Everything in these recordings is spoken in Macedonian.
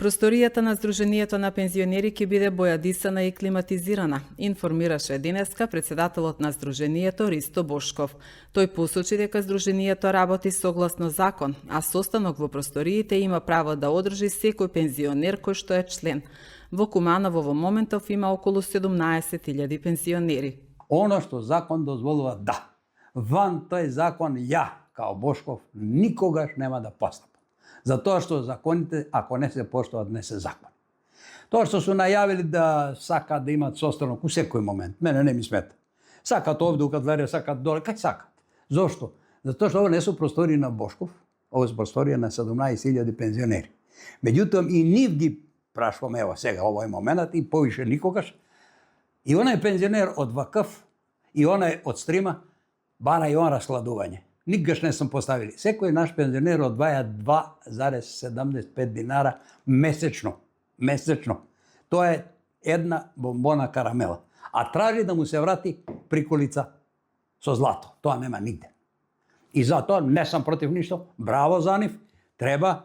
Просторијата на Сдруженијето на пензионери ќе биде бојадисана и климатизирана, информираше денеска председателот на Сдруженијето Ристо Бошков. Тој посочи дека Сдруженијето работи согласно закон, а состанок во просториите има право да одржи секој пензионер кој што е член. Во Куманово во моментов има околу 17.000 пензионери. Оно што закон дозволува да. Ван тој закон ја, као Бошков, никогаш нема да постапам. Затоа што законите, ако не се поштуват, не се закони. Тоа што су најавили да сакаат да имат состанок у секој момент, мене не ми смета. Сакат овде у Кадлерија, сакат доле, кај сакат. Зошто? Затоа што ово не се простории на Бошков, ово се просторија на 17.000 пензионери. Меѓутоа и нив ги прашуваме, ево сега, овој моментот и повише никогаш. И онај пензионер од ВКФ и онај од Стрима бара и он раскладување. Никогаш не сум поставили. Секој наш пензионер одваја 2,75 динара месечно. Месечно. Тоа е една бомбона карамела. А тражи да му се врати приколица со злато. Тоа нема нигде. И затоа не сум против ништо. Браво за нив. Треба.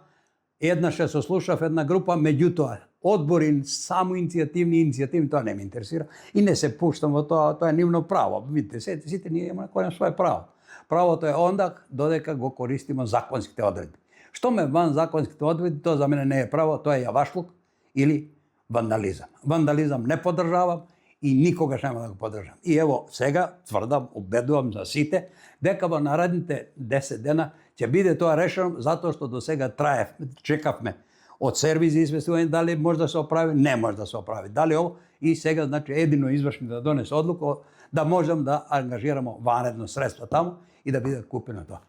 Еднаш се сослушав една група, меѓутоа одбори само иницијативни, тоа не ме интересира. И не се пуштам во тоа е нивно право. Видите, сите ние имаме кој свое право. Правото е онда додека го користимо законските одредби. Што ме ван законските одредби, тоа за мене не е право, тоа е јавашлук или вандализам. Вандализам не поддржавам и никогаш нема да го поддржам. И ево, сега тврдам, убедувам за сите, дека во наредните 10 дена ќе биде тоа решено, затоа што до сега чекавме од сервис за известување дали може да се оправи, не може да се оправи. Дали ово и сега значи едино извршни да донесе одлука да можам да ангажираме ванредно средства таму и да биде купено тоа.